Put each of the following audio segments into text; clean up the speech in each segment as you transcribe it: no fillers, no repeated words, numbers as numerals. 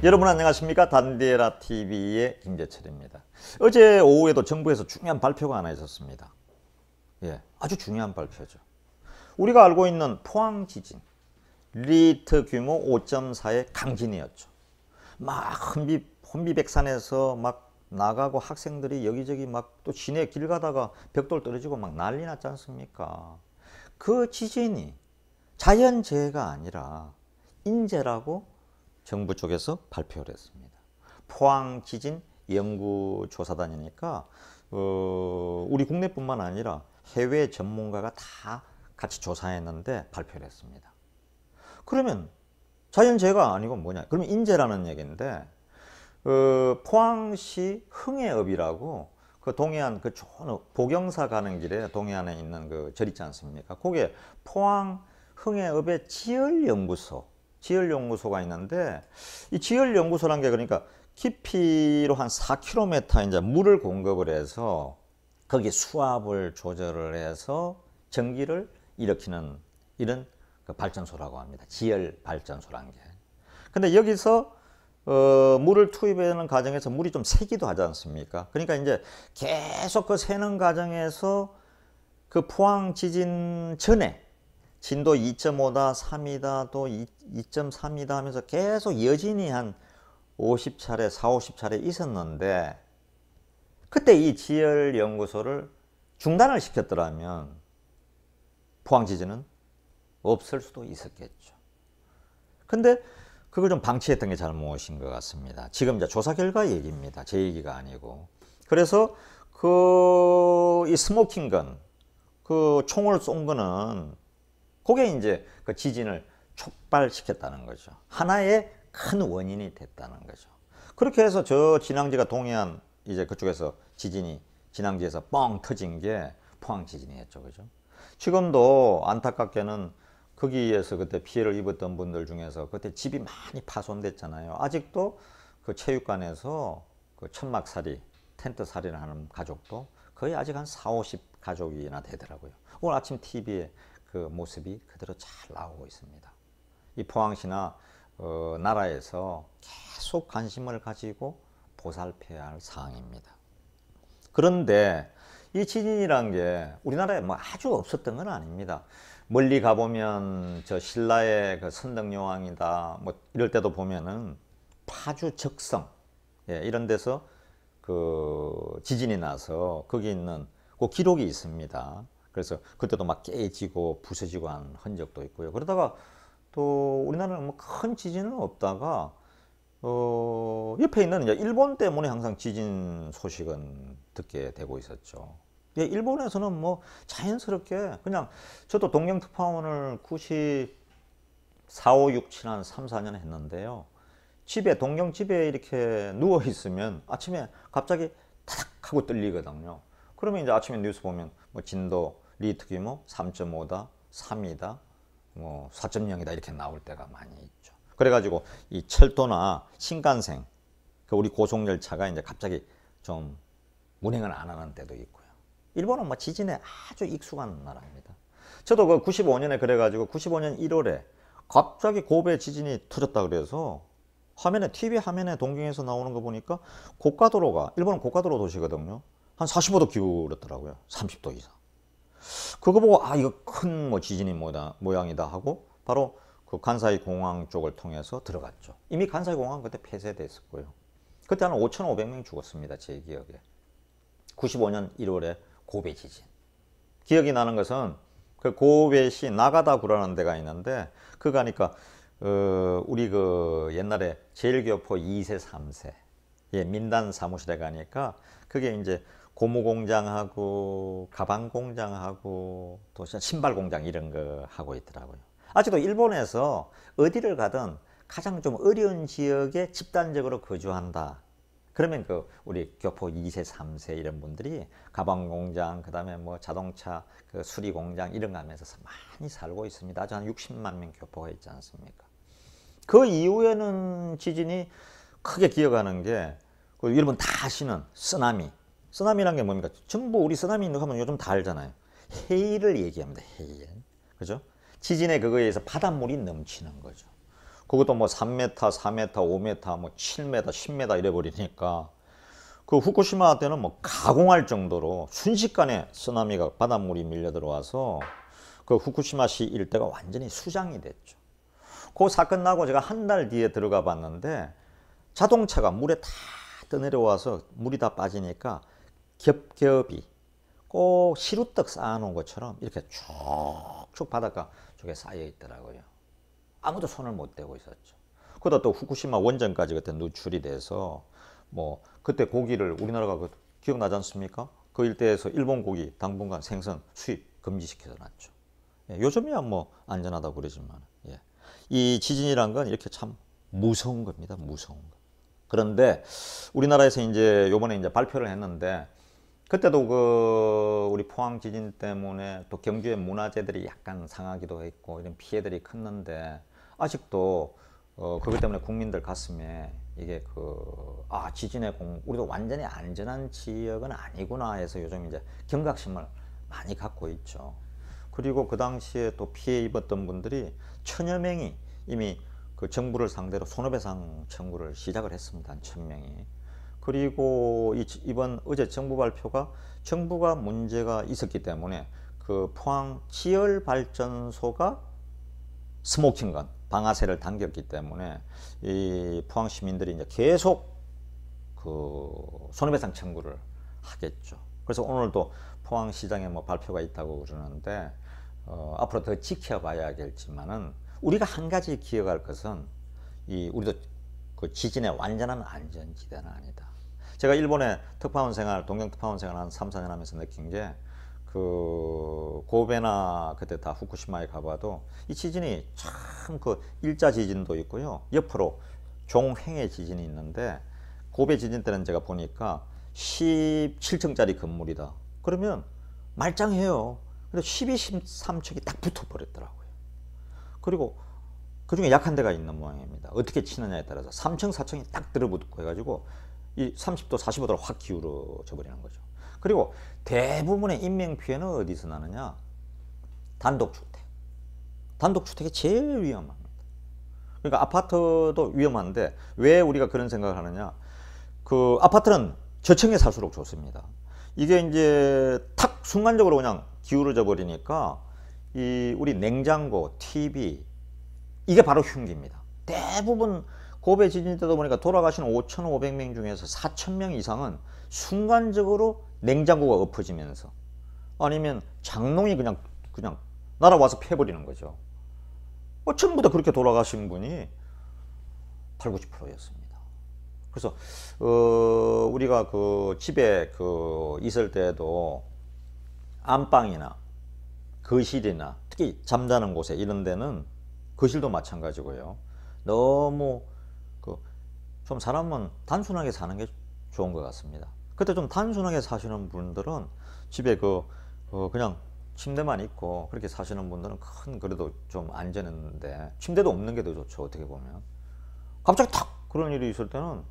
여러분 안녕하십니까? 단디에라 TV의 김재철입니다. 어제 오후에도 정부에서 중요한 발표가 하나 있었습니다. 아주 중요한 발표죠. 우리가 알고 있는 포항 지진, 리히터 규모 5.4의 강진이었죠. 막 혼비백산에서 막 나가고 학생들이 여기저기 막 또 시내 길 가다가 벽돌 떨어지고 막 난리 났지 않습니까? 그 지진이 자연재해가 아니라 인재라고 정부 쪽에서 발표를 했습니다. 포항 지진 연구조사단이니까 우리 국내뿐만 아니라 해외 전문가가 다 같이 조사했는데 발표를 했습니다. 그러면 자연재해가 아니고 뭐냐? 그러면 인재라는 얘기인데 포항시 흥해읍이라고 그 동해안 그 좋은 보경사 가는 길에 동해안에 있는 그 절 있지 않습니까? 거기에 포항 흥해읍의 지열연구소가 있는데 이 지열연구소란 게 그러니까 깊이로 한 4km 이제 물을 공급을 해서 거기 수압을 조절을 해서 전기를 일으키는 이런 그 발전소라고 합니다. 지열 발전소란 게. 근데 여기서 물을 투입하는 과정에서 물이 좀 새기도 하지 않습니까? 그러니까 이제 계속 그 새는 과정에서 그 포항 지진 전에 진도 2.5다, 3이다, 또 2.3이다 하면서 계속 여진이 한 50차례, 50차례 있었는데 그때 이 지열연구소를 중단을 시켰더라면 포항 지진은 없을 수도 있었겠죠. 근데 그걸 좀 방치했던 게 잘못인 것 같습니다. 지금 이제 조사 결과 얘기입니다. 제 얘기가 아니고. 그래서 이 스모킹건, 그 총을 쏜 거는 그게 이제 그 지진을 촉발시켰다는 거죠. 하나의 큰 원인이 됐다는 거죠. 그렇게 해서 저 진앙지가 동해안 이제 그쪽에서 지진이 진앙지에서 뻥 터진 게 포항 지진이었죠. 그죠? 지금도 안타깝게는 거기에서 그때 피해를 입었던 분들 중에서 그때 집이 많이 파손됐잖아요. 아직도 그 체육관에서 그 천막살이, 텐트살이를 하는 가족도 거의 아직 한 40, 50가족이나 되더라고요. 오늘 아침 TV에 그 모습이 그대로 잘 나오고 있습니다. 이 포항시나 나라에서 계속 관심을 가지고 보살펴야 할 사항입니다. 그런데 이 지진이란 게 우리나라에 뭐 아주 없었던 건 아닙니다. 멀리 가보면 저 신라의 그 선덕여왕이다 뭐 이럴 때도 보면은 파주 적성 이런 데서 그 지진이 나서 거기 있는 그 기록이 있습니다. 그래서 그때도 막 깨지고 부서지고 한 흔적도 있고요. 그러다가 또 우리나라는 뭐 큰 지진은 없다가 옆에 있는 이제 일본 때문에 항상 지진 소식은 듣게 되고 있었죠. 일본에서는 뭐 자연스럽게 그냥 저도 동경특파원을 94, 5, 6, 7, 한 3, 4년 했는데요. 동경 집에 이렇게 누워 있으면 아침에 갑자기 타닥 하고 떨리거든요. 그러면 이제 아침에 뉴스 보면 뭐 진도 리히터 규모 3.5다, 3이다, 뭐 4.0이다 이렇게 나올 때가 많이 있죠. 그래가지고 이 철도나 신간생, 그 우리 고속열차가 이제 갑자기 좀 운행을 안 하는 때도 있고요. 일본은 뭐 지진에 아주 익숙한 나라입니다. 저도 그 95년에 그래가지고 95년 1월에 갑자기 고베 지진이 터졌다 그래서 TV 화면에 동경에서 나오는 거 보니까 고가도로가, 일본은 고가도로 도시거든요. 한 45도 기울었더라고요. 30도 이상. 그거 보고 이거 큰 뭐 지진이 모양이다 하고 바로 그 간사이 공항 쪽을 통해서 들어갔죠. 이미 간사이 공항 그때 폐쇄됐었고요. 그때 한 5,500명 죽었습니다. 제 기억에. 95년 1월에 고베 지진. 기억이 나는 것은 그 고베시 나가다구라는 데가 있는데 그거 가니까 우리 그 옛날에 제일교포 2세 3세 민단 사무실에 가니까 그게 이제 고무 공장하고 가방 공장하고 또 신발 공장 이런 거 하고 있더라고요. 아직도 일본에서 어디를 가든 가장 좀 어려운 지역에 집단적으로 거주한다. 그러면 그 우리 교포 2세, 3세 이런 분들이 가방 공장, 그다음에 뭐 자동차 그 수리 공장 이런 거 하면서 많이 살고 있습니다. 아주 한 60만 명 교포가 있지 않습니까? 그 이후에는 지진이 크게 기억하는 게 그 여러분 다 아시는 쓰나미. 쓰나미란 게 뭡니까? 전부 우리 쓰나미 있는 거 하면 요즘 다 알잖아요. 해일을 얘기합니다. 해일. 그죠? 지진에 그거에 의해서 바닷물이 넘치는 거죠. 그것도 뭐 3m, 4m, 5m, 뭐 7m, 10m 이래 버리니까 그 후쿠시마 때는 뭐 가공할 정도로 순식간에 쓰나미가 바닷물이 밀려 들어와서 그 후쿠시마시 일대가 완전히 수장이 됐죠. 그 사건 나고 제가 한 달 뒤에 들어가 봤는데 자동차가 물에 다 떠내려와서 물이 다 빠지니까 겹겹이 꼭 시루떡 쌓아놓은 것처럼 이렇게 쭉쭉 바닷가 쪽에 쌓여 있더라고요. 아무도 손을 못 대고 있었죠. 그러다 또 후쿠시마 원전까지 그때 누출이 돼서 뭐 그때 고기를 우리나라가 기억나지 않습니까? 그 일대에서 일본 고기 당분간 생선 수입 금지시켜 놨죠. 예, 요즘이야 뭐 안전하다고 그러지만 예. 이 지진이란 건 이렇게 참 무서운 겁니다. 무서운 거. 그런데 우리나라에서 이제 요번에 이제 발표를 했는데 그때도 그 우리 포항 지진 때문에 또 경주의 문화재들이 약간 상하기도 했고 이런 피해들이 컸는데 아직도 그것 때문에 국민들 가슴에 이게 지진의 우리도 완전히 안전한 지역은 아니구나 해서 요즘 이제 경각심을 많이 갖고 있죠. 그리고 그 당시에 또 피해 입었던 분들이 천여 명이 이미 그 정부를 상대로 손해배상 청구를 시작을 했습니다. 한 1000명이. 그리고 이번 어제 정부 발표가 정부가 문제가 있었기 때문에 그 포항 지열발전소가 스모킹건 방아쇠를 당겼기 때문에 이 포항 시민들이 이제 계속 그 손해배상 청구를 하겠죠. 그래서 오늘도 포항시장에 뭐 발표가 있다고 그러는데 앞으로 더 지켜봐야겠지만은 우리가 한 가지 기억할 것은 우리도 그 지진의 완전한 안전지대는 아니다. 제가 일본에 특파원 생활, 동경 특파원 생활 한 3, 4년 하면서 느낀 게 그 고베나 그때 다 후쿠시마에 가봐도 이 지진이 참 그 일자 지진도 있고요. 옆으로 종횡의 지진이 있는데 고베 지진 때는 제가 보니까 17층짜리 건물이다. 그러면 말짱해요. 근데 12, 13층이 딱 붙어 버렸더라고요. 그리고 그 중에 약한 데가 있는 모양입니다. 어떻게 치느냐에 따라서 3층, 4층이 딱 들어붙고 해가지고 이 30도, 45도로 확 기울어져 버리는 거죠. 그리고 대부분의 인명피해는 어디서 나느냐? 단독주택. 단독주택이 제일 위험합니다. 그러니까 아파트도 위험한데 왜 우리가 그런 생각을 하느냐? 그 아파트는 저층에 살수록 좋습니다. 이게 이제 탁 순간적으로 그냥 기울어져 버리니까 우리 냉장고, TV 이게 바로 흉기입니다. 대부분 고베 지진 때도 보니까 돌아가시는 5,500명 중에서 4,000명 이상은 순간적으로 냉장고가 엎어지면서 아니면 장롱이 그냥 날아와서 패버리는 거죠. 전부 다 그렇게 돌아가신 분이 8, 90%였습니다. 그래서 우리가 그 집에 있을 때도 안방이나 거실이나 특히 잠자는 곳에 이런 데는 거실도 마찬가지고요. 너무 좀 사람은 단순하게 사는 게 좋은 것 같습니다. 그때 좀 단순하게 사시는 분들은 집에 그냥 침대만 있고 그렇게 사시는 분들은 그래도 좀 안전한데 침대도 없는 게 더 좋죠. 어떻게 보면 갑자기 탁 그런 일이 있을 때는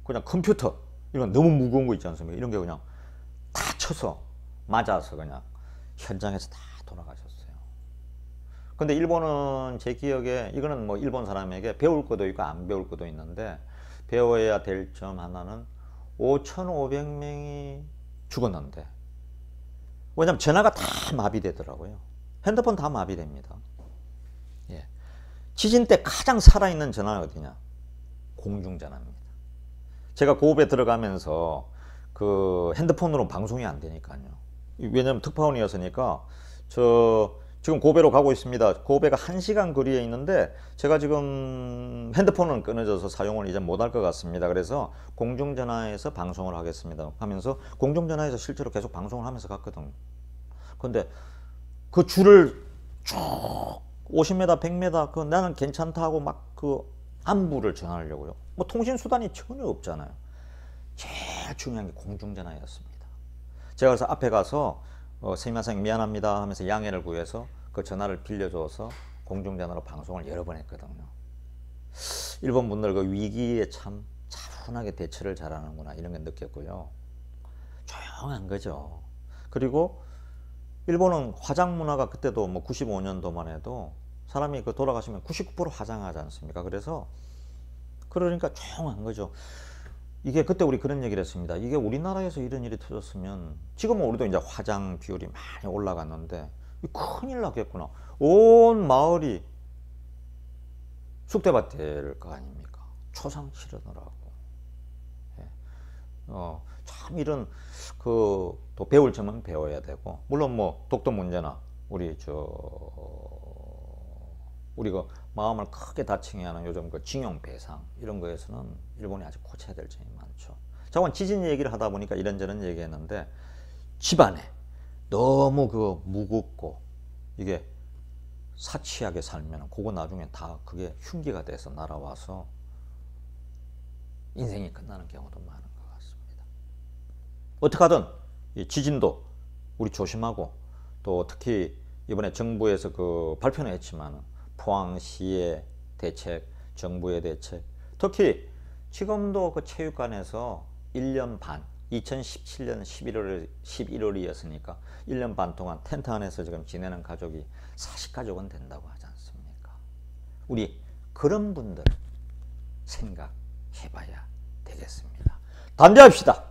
그냥 컴퓨터 이런 너무 무거운 거 있지 않습니까? 이런 게 그냥 다 쳐서 맞아서 그냥 현장에서 다 돌아가셨어요. 근데 일본은 제 기억에 이거는 뭐 일본 사람에게 배울 것도 있고 안 배울 것도 있는데 배워야 될 점 하나는 5,500명이 죽었는데 왜냐면 전화가 다 마비되더라고요. 핸드폰 다 마비됩니다. 예. 지진 때 가장 살아있는 전화는 어디냐? 공중전화입니다. 제가 고읍에 들어가면서 그 핸드폰으로 방송이 안 되니까요. 왜냐면 특파원이었으니까 지금 고베로 가고 있습니다. 고베가 1시간 거리에 있는데 제가 지금 핸드폰은 끊어져서 사용을 이제 못할 것 같습니다. 그래서 공중전화에서 방송을 하겠습니다 하면서 공중전화에서 실제로 계속 방송을 하면서 갔거든요. 근데 그 줄을 쭉 50m, 100m 나는 괜찮다 하고 막 안부를 전하려고요. 뭐 통신수단이 전혀 없잖아요. 제일 중요한 게 공중전화였습니다. 제가 그래서 앞에 가서 스미마셍 미안합니다 하면서 양해를 구해서 그 전화를 빌려줘서 공중전화로 방송을 여러 번 했거든요. 일본 분들 그 위기에 참 차분하게 대처를 잘하는구나 이런 걸 느꼈고요. 조용한 거죠. 그리고 일본은 화장 문화가 그때도 뭐 95년도만 해도 사람이 그 돌아가시면 99% 화장하지 않습니까? 그래서 그러니까 조용한 거죠. 이게 그때 우리 그런 얘기를 했습니다. 이게 우리나라에서 이런 일이 터졌으면 지금은 우리도 이제 화장 비율이 많이 올라갔는데 큰일 났겠구나. 온 마을이 쑥대밭 될 거 아닙니까? 초상 치르느라고. 예. 참 이런 또 배울 점은 배워야 되고, 물론 뭐 독도 문제나 우리가 마음을 크게 다치게 하는 요즘 그 징용 배상 이런 거에서는 일본이 아직 고쳐야 될 점이 많죠. 자, 오늘 지진 얘기를 하다 보니까 이런저런 얘기했는데, 집안에 너무 무겁고 이게 사치하게 살면 그거 나중에 다 그게 흉기가 돼서 날아와서 인생이 끝나는 경우도 많은 것 같습니다. 어떻게 하든 이 지진도 우리 조심하고, 또 특히 이번에 정부에서 발표는 했지만 포항시의 대책, 정부의 대책, 특히 지금도 체육관에서 1년 반, 2017년 11월이었으니까 1년 반 동안 텐트 안에서 지금 지내는 가족이 40가족은 된다고 하지 않습니까? 우리 그런 분들 생각해봐야 되겠습니다. 단대합시다.